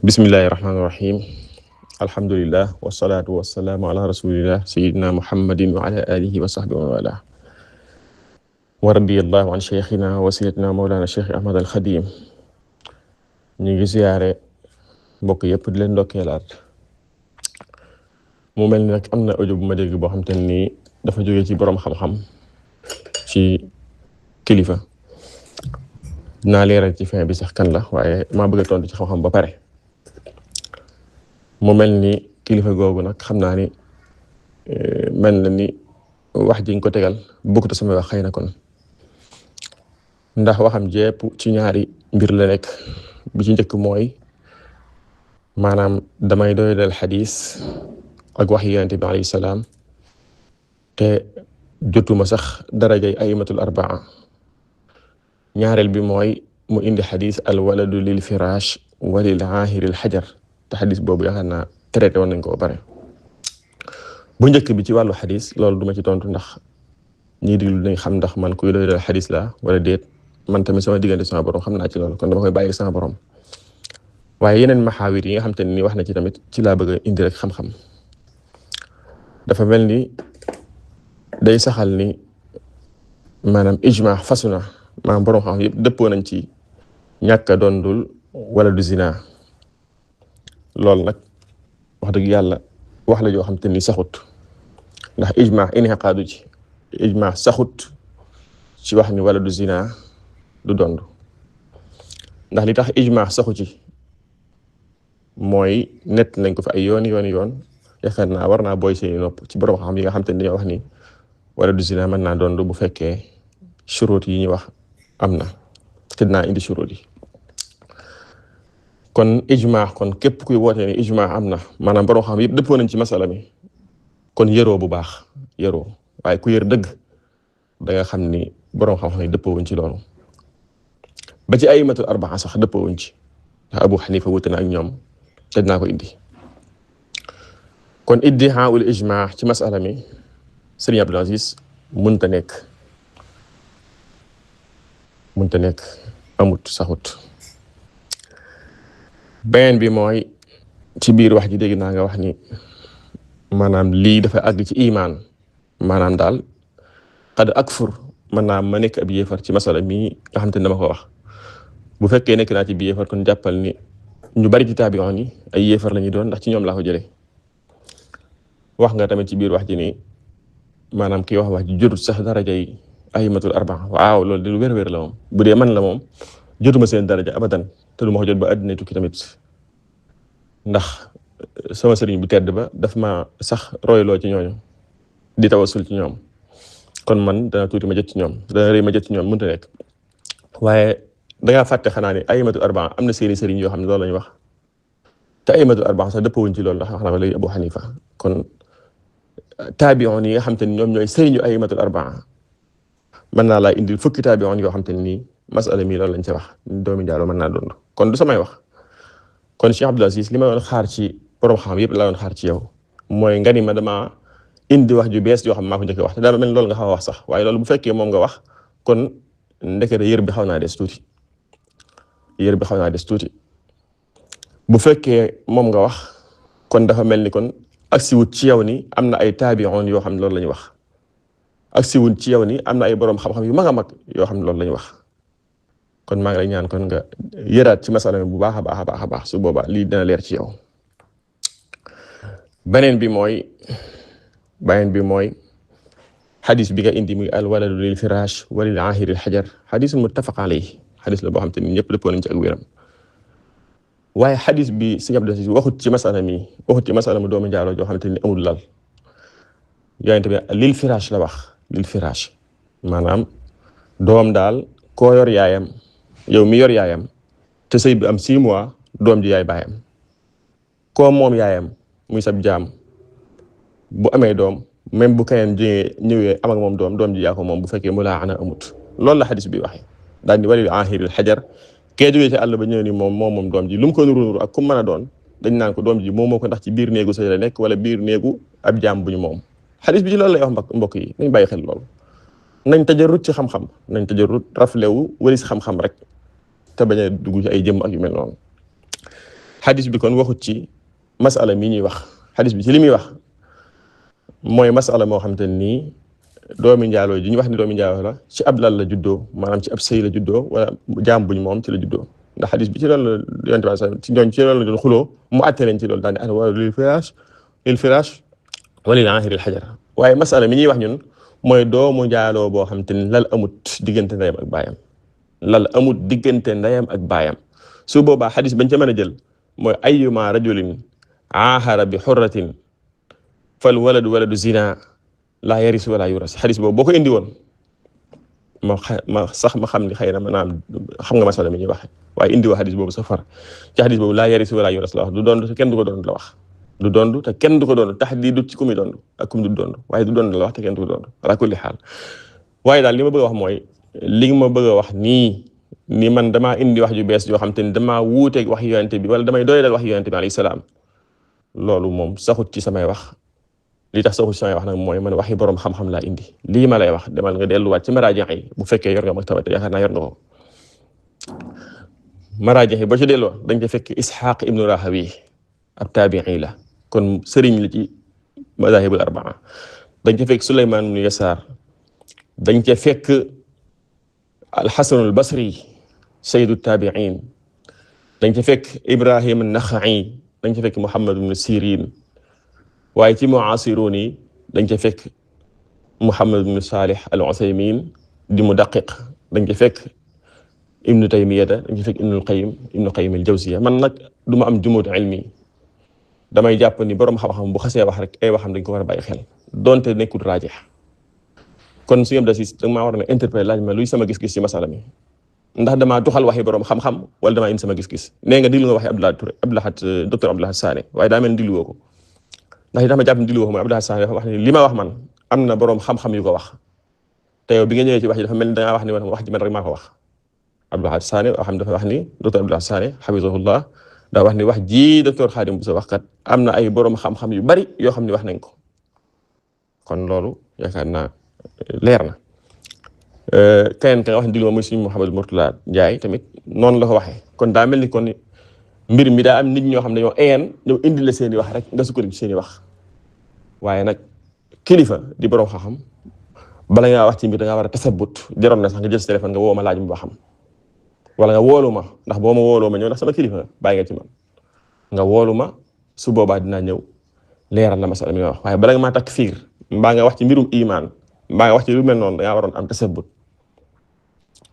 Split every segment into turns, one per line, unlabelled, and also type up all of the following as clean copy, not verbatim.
bismillahi rahmaani rahim alhamdulillah wasalaatu wasalaamu ala rasulillah sayidina muhammadin wa ala alihi wa sahbihi wa wala wa radiyallahu an cheikhina wa sayyidina mawlana cheikh ahmad al xadim. ñu ngi ziyaare mbokk yëpp di leen ndokkeelaat. mu mel ni nag am na audio bu ma dégg boo xam te ni dafa jógee ci boroom xam-xam ci kilifa. dinaa leeral ci fin bi sax kan la waaye maa bëgg a tontu ci xam-xam ba pare. mu mel ni kilifa googu nag xam naa ni mel na ni wax ji nga ko tegal bokkut sama wax xëy na kon ndax waxam jépp ci ñaari mbir la nekk. bi ci njëkk mooy maanaam damay doylal xadis ak wax yonent bi alayhi salaam te jotuma sax darajay aymatul arbaa. ñaareel bi mooy mu indi xadis al waladu lil firaash wa lil aahiril xajar te xadis boobu yaakaar naa traité woon nañ ko ba pare. bu njëkk bi ci wàllu xadis loolu duma ci tontu ndax ñii diglu nañ xam ndax man kuy doylal xadis la wala déet. man tamit sama diggante sama borom xam naa ci loolu kon dama koy bàyyi sama borom. waaye yeneen maxaawir yi nga xam te ni wax na ci tamit ci laa bëgg a indi rek xam-xam. dafa mel ni day saxal ni maanaam ijma fasu na maanaam borom xam yëpp dëppoo nañ ci ñàkk a dondul wala du zina. loolu nag wax dëgg yàlla wax la joo xam te ni saxut ndax ijma inaqaadu ci ijma saxut ci wax ni wala du zina du dond. ndax li tax ijma saxu ci mooy nett nañ ko fi ay yoon yaakaar naa war naa booy seeni nopp ci borom xam yi nga xam te ni dañoo wax ni wala du zina mën naa dond bu fekkee shuruut yi ñuy wax am na te dinaa indi shuruut yi. kon ijma kon képp kuy woote ni ijma am na maanaam borom xam yëpp dëppoo nañ ci masala mi kon yëroo bu baax yëroo waaye ku yër dëgg da nga xam ni borom xam-xam yi dëppoo wuñ ci loolu. ba ci aymatul arbaa sax dëppoo wuñ ci ndax Abu Hanifa wuute na ak ñoom te dinaa ko indi. kon iddihaa'ul ijma ci masala mi Sëriñ Abdul Aziz mënta nekk amut saxut. beneen bi mooy ci biir wax ji dégg naa nga wax ni maanaam lii dafa àgg ci imaan maanaam daal qad akfur mën naa ma nekk ab yéefar ci masala mii nga xam te ne dama ko wax. bu fekkee nekk naa ci bi yéefar kon jàppal ni ñu bari ci taabi'oon yi ay yéefar la ñuy doon ndax ci ñoom laa ko jëlee. wax nga tamit ci biir wax ji ni maanaam kii wax ji jotut sax darajay aymatul arbaa. waaw loolu de lu wér-wér la moom bu dee man la moom jotuma seen daraja abadan te du ma ko jot ba àddina tukki tamit ndax sama sëriñ bu tedd ba daf ma sax royloo ci ñooñu di tawasul ci ñoom kon man dana tuuti ma jot ci ñoom dana rëy ma jot ci ñoom mënta nekk. waaye dangaa fàtte xanaa ni aymatul arbaa am na seeni sëriñ yoo xam ne loolu lañu wax te aymatul arbaa sax dëppawuñ ci loolu ndax wax na ko léegi Abu Hanifa. kon taabi'oon yi nga xam te ni ñoom ñooy sëriñu aymatul arbaa mën naa laa indil fukki taabi'oon yoo xam te ni masala mi loolu lañ ci wax doomi jaaloo mën naa dund kon du samay wax. kon Cheikh Abdul Aziz li ma doon xaar ci borom xam yëpp laa doon xaar ci yow mooy nga ni ma dama indi wax ju bees yoo xam maa ko njëkk wax te daa mel loolu nga xaw a wax sax waaye loolu bu fekkee moom nga wax kon ndekete yër bi xaw naa des tuuti. bu fekkee moom nga wax kon dafa mel ni kon agsi wut ci yow ni am na ay taabi'oon yoo xam ne loolu la ñu wax agsi wut ci yow ni am na ay borom xam-xam yu mag a mag yoo xam ne loolu la ñu wax. kon maa ngi lay ñaan kon nga yëraat ci masala mi bu baax a baax su boobaa lii dina leer ci yow. beneen bi mooy xadis bi nga indi muy al waladu lil firaash wa lil aahiril xajar xadisun muttafaq alayhi xadis la boo xam te ni ñëpp dëppoo nañ ci ak wéram. waaye xadis bi Sëriñ Abdul Aziz waxut ci masala mu doomu njaaloo joo xam te ni amul lal. yonent bi lil firaash la wax lil firaash maanaam doom daal koo yor yaayam. yow mi yor yaayam te sëy bi am 6 mois doom ji yaay baayam koo moom yaayam muy sab jaam bu amee doom même bu keneen ñëwee am ak moom doom ji yaa ko moom bu fekkee mu laa ana amut. loolu la xadis bi waxee daal di walil aahiril xajar kee jógee ci àll ba ñëw ni moom doom ji lu mu ko nuru ak ku mën a doon dañ naan ko doom ji moom moo ko ndax ci biir néegu sëy la nekk wala biir néegu ab jaam bu ñu moom. xadis bi ci loolu lay wax mbokk yi nañ bàyyi xel loolu. nañ tajarrut ci xam-xam nañ tajarrut raflewu wëri si xam-xam rek te bañ a dugg ci ay jëm ak yu mel noonu. xadis bi kon waxut ci masala mi ñuy wax xadis bi ci li muy wax mooy masala moo xamante nii doomi njaaloo ji ñu wax ni doomi njaaloo la ci ab lal la juddoo maanaam ci ab sëy la juddoo wala jaam buñ moom ci la juddoo ndax xadis bi ci loolu la yonent bi ci ñooñ ci loolu la doon xuloo mu àtte leen ci loolu daal di al waladu lil firaash wa lil aahiri al hajar waaye masala mi ñuy wax ñun mooy doomu njaaloo boo xam te ni lal amut diggante ndeyam ak baayam lal amut diggante ndeyam ak baayam su boobaa xadis bañ ca mën a jël mooy ayyuma rajulin aahara bi xurratin fal waladu waladu zina laa yaris wala yuras xadis boobu boo ko indi woon ma xam ni xëy na maanaam xam nga masala mi ñuy waxe waaye indi woo xadis boobu sa far ci xadis boobu laa yaris wala yuras la wax du doon te kenn du ko doon la wax du doon te kenn du ko doon tax di dut ci ku muy doon ak ku mu du doon waaye du doon la wax te kenn du ko doon ala kulli xaal waaye daal li ma bëgg a wax mooy li ma bëgg a wax nii ni man damaa indi wax ju bees yoo xam te ni damaa wuuteeg wax yonente bi wala damay doy dal wax yonente bi alayhi salaam loolu moom saxut ci samay wax li tax saxut ci samay wax nag mooy man waxi borom xam-xam laa indi lii ma lay wax demal nga delluwaat ci maraaji yi bu fekkee yor nga maktaba te yaakaar naa yor nga ko maraaji yi ba ci delloo dañ ca fekk Isxaaq ibnu Rahawi ab taabii la kon sëriñ la ci madahibul arbaa dañ ca fekk Suleymaan ibnu Yasaar dañ ca fekk alxasanul basri sayyidu taabiin dañ ca fekk Ibrahim an-Naxa'i dañ ca fekk Muhammad ibnu Sirin waaye ci muasiruun yi dañ ca fekk Muhammad ibnu Salih al-Usaymin di mudaqiq dañ ca fekk ibnu Taymiyata dañ ca fekk ibnu Qayyim al-Jawziyya man nag du ma am jumuud ilmi damay jàpp ni borom xam-xam bu xasee wax rek ay waxam dañ ko war a bàyyi xel donte nekkul raajix kon su yem da si da maa war na interpréter laaj ma luy sama gis-gis ci masala mi ndax damaa doxal waxi borom xam-xam wala damaa indi sama gis-gis nee nga diglu nga waxi Abdoulaye Touré docteur Abdoulaye Sané waaye daa mel ni digluwoo ko ndax dama jàpp ni digluwoo ko mooy Abdoulaye Sané dafa wax ni li ma wax man am na borom xam-xam yu ko wax te yow bi nga ñëwee ci wax ji dafa mel ni dangaa wax ni wax ji man rek maa ko wax Abdoulaye Sané xam dafa wax ni docteur Abdoulaye Sané hafizahullah daa wax ni wax ji docteur Khadim Bousso wax kat am na ay borom xam-xam yu bari yoo xam ni wax nañ ko kon loolu yaakaar naa leer na keneen ka nga wax ni diglu ma muy suñu Mouhamadou Mourtala Ndiaye tamit noonu la ko waxee kon daa mel ni kon mbir mi daa am nit ñoo xam ne dañoo ñëw indi la seeni wax rek nga sukkandiku seeni wax waaye nag kilifa di borom xam-xam bala ngaa wax ci mbir da ngaa war a tasabut jaroon na sax nga jël sa téléphone nga woo ma laaj mu ba xam wala nga woolu ma ndax boo ma wooloo ma ñëw ndax sama kilifa bàyyi nga ci man nga woolu ma su boobaa dinaa ñëw leeral la masala mi nga wax waaye bala nga maa takfiir mbaa nga wax ci mbirum iman mbaa nga wax ci lu mel noonu da ngaa waroon am tasabut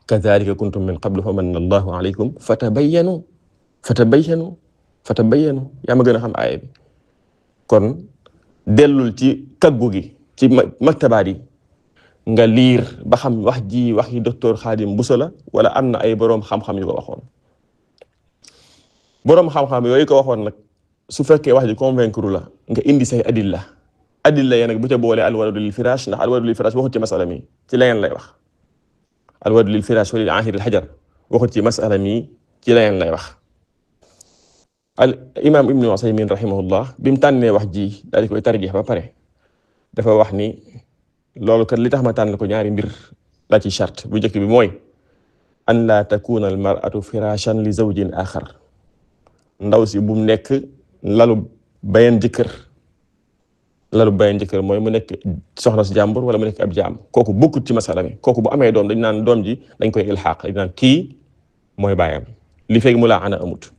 kadhalika kuntum min qablu fa manna allahu alaykum fatabayyanu yaa ma gën a xam aaya bi kon dellul ci kaggu gi ci maktabaat yi nga liir ba xam wax ji wax yi docteur Khadim Bousso la wala am na ay boroom xam-xam yu ko waxoon boroom xam-xam yooyu ko waxoon nag su fekkee wax ji convaincre la nga indi say adilla ya nag bu ca boole alwaladu lil firaash ndax alwaladu lil firaash waxut ci masala mi ci leneen lay wax alwaladu lil firaash wa lil aahiri al hajar waxut ci masala mi ci leneen lay wax al imam ibnu Usaymin rahimahullah bi mu tànnee wax ji daal di koy tarjeex ba pare dafa wax ni loolu kat li tax ma tànn ko ñaari mbir la ci charte bu njëkk bi mooy an laa takuna al mar'atu firashan li zawjin axar ndaw si bu mu nekk lalu bayen jëkkër mooy mu nekk soxna si jàmbur wala mu nekk ab jaam kooku bokkut ci masala mi kooku bu amee doom dañ naan doom ji dañ koy ilxaaq dañ naan kii mooy baayam li fekk mu laa ana amut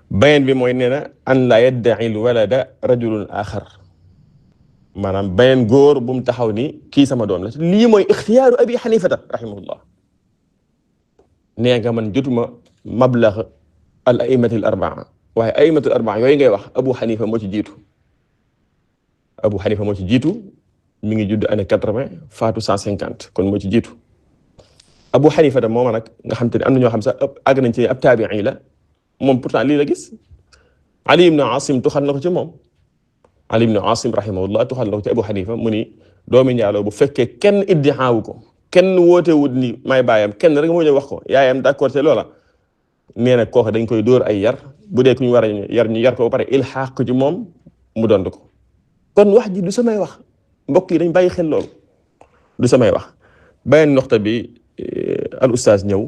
bayen bi mooy nee na an laa yadda'i al walada rajulun axar maanaam beneen góor bu mu taxaw ni kii sama doom la lii mooy ixtiyaaru abi xanifata rahimahullah nee nga man jotuma mablax al aimati al arbaa waaye aimati al arbaa yooyu ngay wax abu xanifa moo ci jiitu mi ngi judd année 80 faatu 150 kon moo ci jiitu abu xanifata mooma nag nga xam te ne am na ñoo xam sax àgg nañ ci ab taabii la moom pourtant lii la gis ali ibn asim tuxal na ko ci moom Ali ibn Asim rahimahullah tuxal na ko ci Abu Hanifa mu ni doomi njaaloo bu fekkee kenn iddixaawu ko kenn wootewut ni may baayam kenn rek moo ñëw wax ko yaayam d'accord te loola nee na kooku dañ koy dóor ay yar bu dee ku ñu war a yar ñu yar ko ba pare ilxaaq ko ci moom mu dond ko kon wax ji du samay wax mbokk yi dañ bàyyi xel loolu du samay wax beneen noxta bi al ustaas ñëw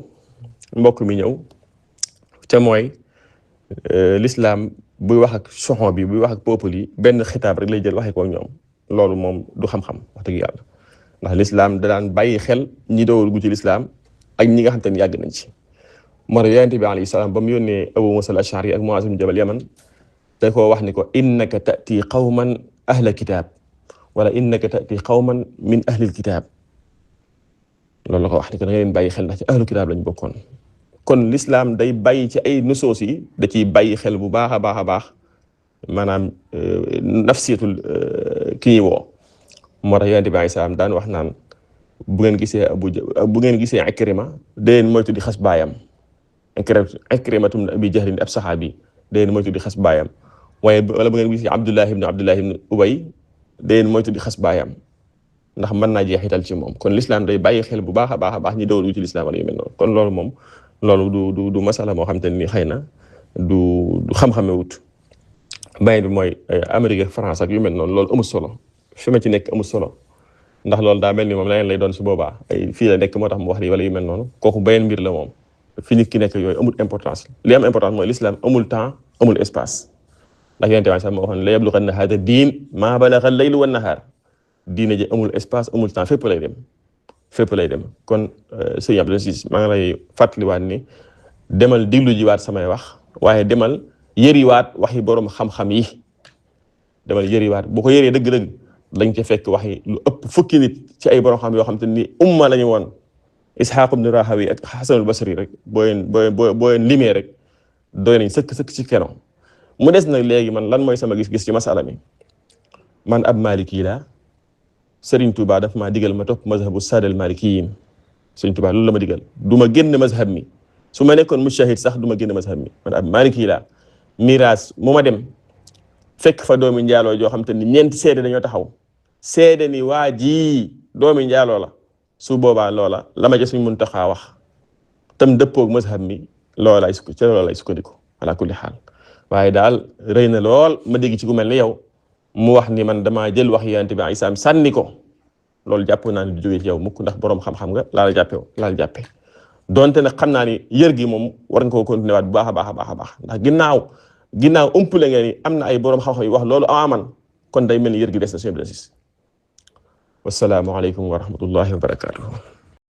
mbokk mi ñëw te mooy l'islam buy wax ak soxon bi buy wax ak peuple yi benn xitaab rek lay jël waxee ko ak ñoom loolu moom du xam-xam wax dëgg yàlla ndax l'islam da daan bàyyi xel ñi doowul gu ci l'islam ak ñi nga xam te ne yàgg nañ ci. moo tax yonent bi alayhi salaam ba mu yónnee Abu Musa al-Ash'ari ak Mu'aaz ibn Jabal Yaman da koo wax ni ko innaka ta'ti qawman ahla kitaab wala innaka ta'ti qawman min ahlil kitaab loolu la ko wax ni ko da nga leen bàyyi xel ndax ci ahlu kitaab lañ bokkoon. kon l'islam day bàyyi ci ay nusoos yi da ciy bàyyi xel bu baax a baax a baax maanaam nafsiyatul ki ñuy woo moo tax yonent bi alayhi salaam daan wax naan bu ngeen gisee Ikrima deen moytu di xas baayam Ikrimatum Abi Jahlin ab saxaabi deen moytu di xas baayam waaye wala bu ngeen gisee Abdullah ibn Ubay deen moytu di xas baayam ndax mën naa jeexital ci moom kon l'islam day bàyyi xel bu baax a baax ñi dawlu ci l'islam wala yu mel noonu kon loolu moom loolu du masala moo xam te ni xëy na du xam-xame wut beneen bi mooy Amérique ak France ak yu mel noonu loolu amul solo fi ma ci nekk amul solo ndax loolu daa mel ni moom leneen lay doon su boobaa ay fii la nekk moo tax mu wax lii wala yu mel noonu kooku beneen mbir la moom fi nit ki nekk yooyu amul importance li am importance mooy l'islam amul temps amul espace ndax yonent bi sax moo waxoon la yablughanna haadha diin maa balagha al-laylu wan-nahaar diine ji amul espace amul temps fépp lay dem kon sëñ Abdou Aziz maa ngi lay fàttaliwaat ni demal diglu jiwaat samay wax waaye demal yëriwaat waxi borom xam-xam yi demal yëriwaat boo ko yëree dëgg-dëgg dañ ca fekk waxi lu ëpp fukki nit ci ay borom xam yoo xam te ni umma lañu woon Ishaaq ibn Rahawi ak Hasanul Basri rek boo leen limee rek doy nañ sëkk ci keno mu des nag léegi man lan mooy sama gis-gis ci masala mi man ab maliki la Serigne Touba daf maa digal ma topp mazhabu saadal malikiyin Serigne Touba loolu la ma digal du ma génn mazhab mi su ma nekkoon mujtahid sax du ma génn mazhab mi man ab maliki la miraas mu ma dem fekk fa doomi njaaloo joo xam te ni ñeenti seede dañoo taxaw seede ni waa ji doomi njaaloo la su boobaa loola la ma ca suñ Muntaxa wax tam dëppoog mazhab mi loola lay sukkandiku ala kulli xaal waaye daal rëy na lool ma dégg ci ku mel ni yow mu wax ni man damaa jël wax yonent bi Isaa sànni ko loolu jàpp naa ni du jógee ci yow mukk ndax boroom xam-xam nga laa la jàppe donte nag xam naa ni yër gi moom war nga koo continuer waat bu baax a baax ndax ginnaaw umpule ngeen ni am na ay boroom xam-xam yu wax loolu aman kon day mel ni yër gi des na suñu wasalaamu aleykum wa rahmatullahi wa barakatuh